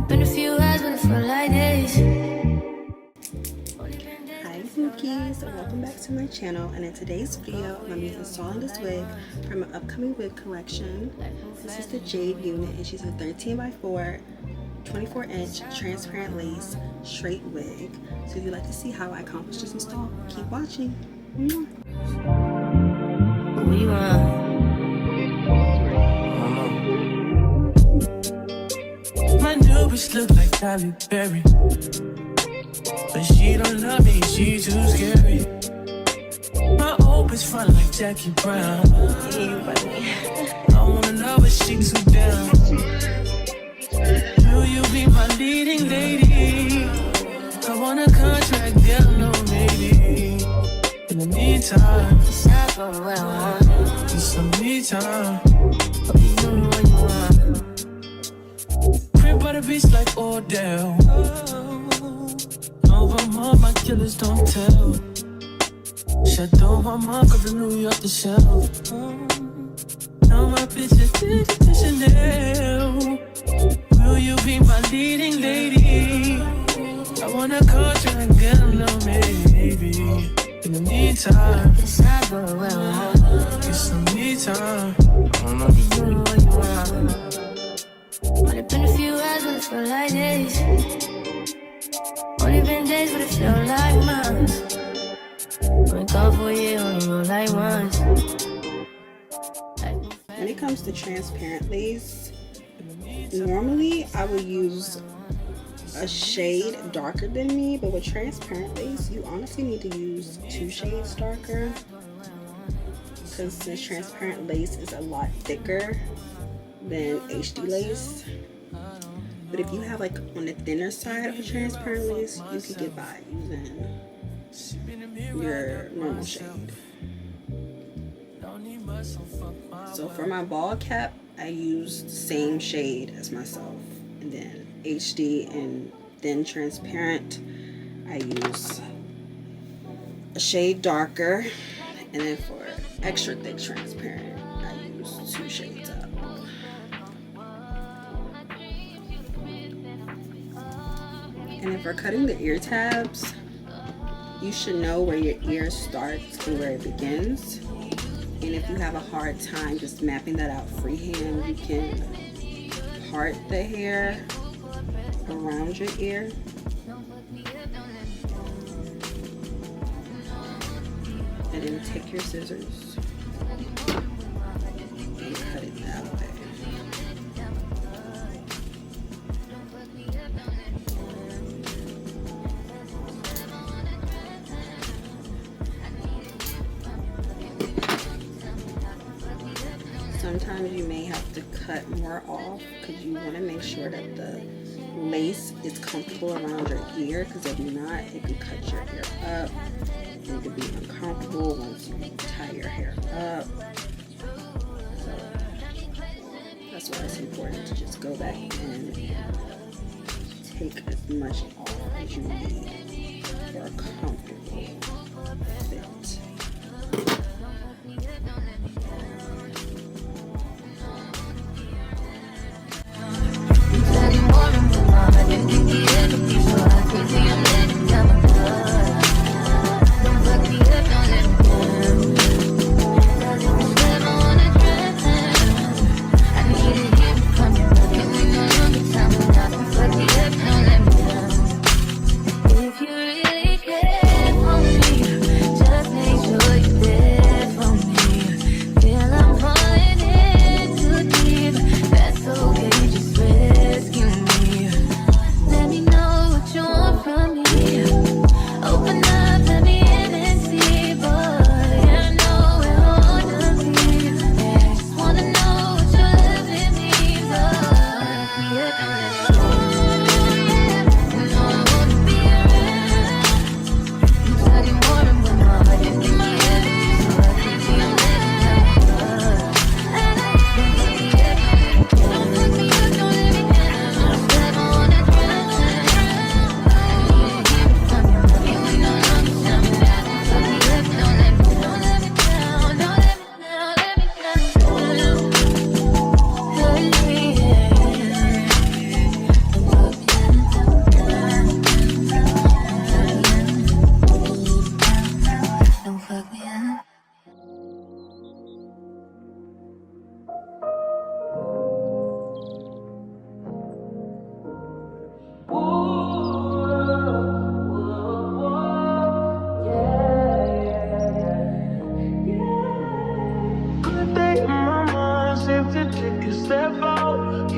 been a few hours, but it felt like days. Hi Smokies, welcome back to my channel, and in today's video I'm going to be installing this wig from an upcoming wig collection. This is the Jade unit and she's a 13x4 24-inch transparent lace straight wig. So if you'd like to see how I accomplish this install, keep watching. What do you want? My new bitch look like Halle Berry, but she don't love me, she too scary. My old bitch front like Jackie Brown. I wanna know if she too down. Will you be my leading lady? I want a contract, girl, no maybe. In the meantime, It's not for what I want. it's some me time. Hope you know what you want. Crib by the beach like Odell. Over my killers don't tell. Shadow my mark of the New York to shelf. Now my bitch is to Chanel. Will you be my leading lady? I want a contract, girl, no maybe. In the meantime, It's not for what I want. get some me time. Hope you know what you want. But it been a few hours, but it felt like days. Only been days, but it felt like months. Been gone for a year, only roll like once. When it comes to transparent lace, normally I would use a shade darker than me, but with transparent lace you honestly need to use 2 shades darker, because this transparent lace is a lot thicker than HD lace. But if you have like on the thinner side of a transparent lace, you can get by using your normal shade. So for my ball cap, I used the same shade as myself, and then HD and then transparent I use a shade darker, and then for extra thick transparent I use 2 shades up. And if we're cutting the ear tabs, you should know where your ear starts and where it begins. And if you have a hard time just mapping that out freehand, you can part the hair around your ear. And then take your scissors and cut it that way. Sometimes you may have to cut more off because you want to make sure that the lace is comfortable around your ear, because if not, it can cut your hair up and it could be uncomfortable once you tie your hair up. So that's why it's important to just go back and take as much off as you need for a comfortable fit.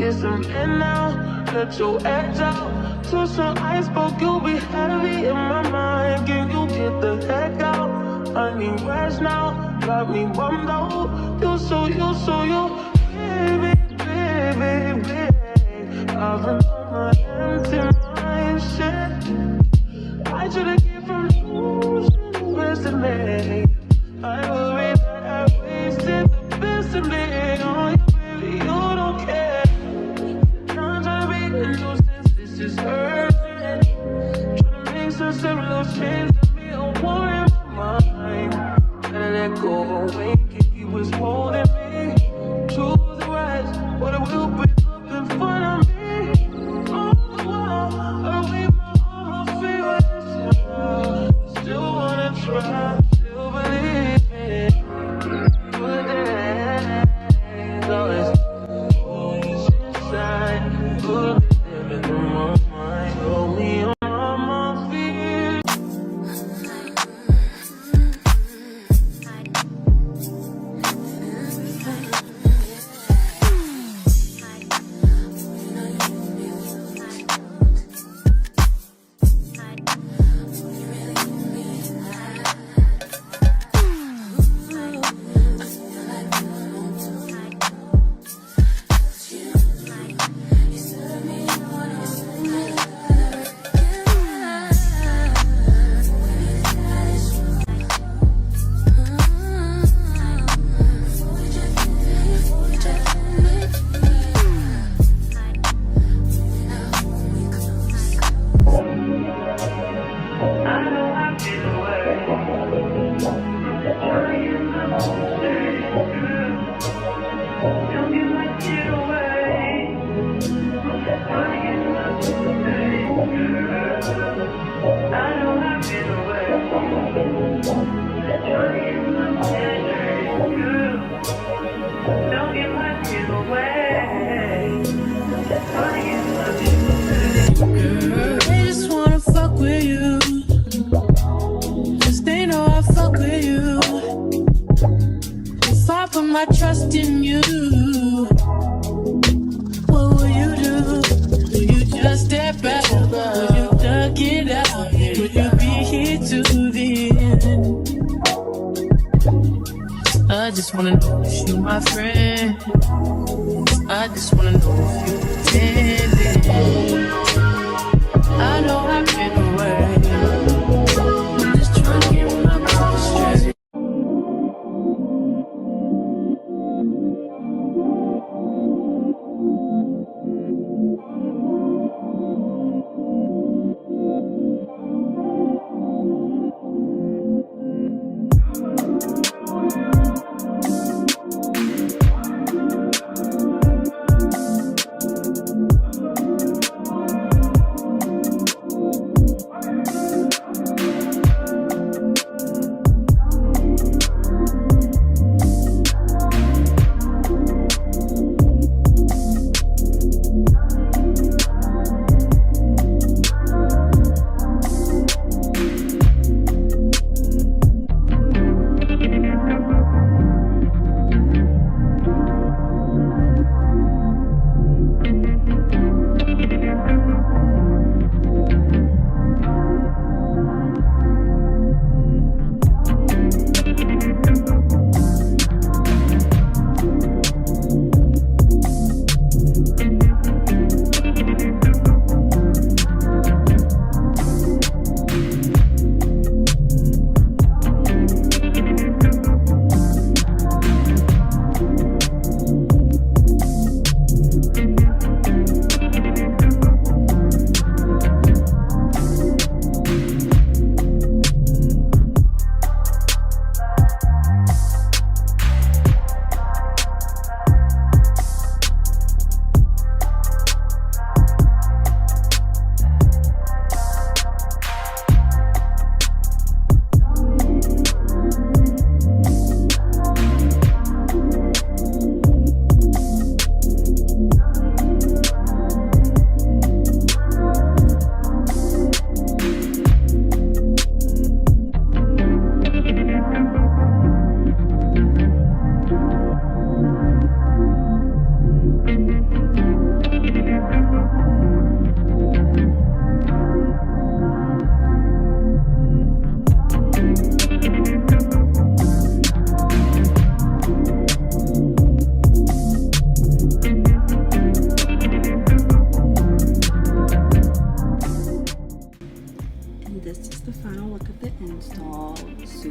get some in now. Let your edge out. To some iceberg, you'll be heavy in my mind. Can you get the heck out? I need rest now. Got me bummed out. You so baby, baby, baby. I've been on my empty mind, shit. I should've get from losing the best of me. I worry that I wasted the best of me on you, baby. You don't care. I'm trying to be a nuisance. This is urgent. Trying to make some little change to me. A war in my mind. Gotta let go away. He was holding me to the right, but it will be up in front of me. On the wall, I leave my armor feelings. Still wanna try, still believe it. Good days, always always inside. Good living in my mind, hold me on my feet. They just wanna fuck with you. Just they know I fuck with you. If I put my trust in you, what will you do? Will you just step out? Will you duck it out? Will you be here to the end? I just wanna know if you my friend. I just wanna know if you pretending. I know I've been away. I'm just trying to get my mind straight.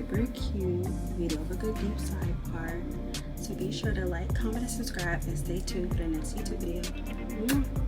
super cute. We love a good deep side part. So be sure to like, comment, and subscribe, and stay tuned for the next YouTube video.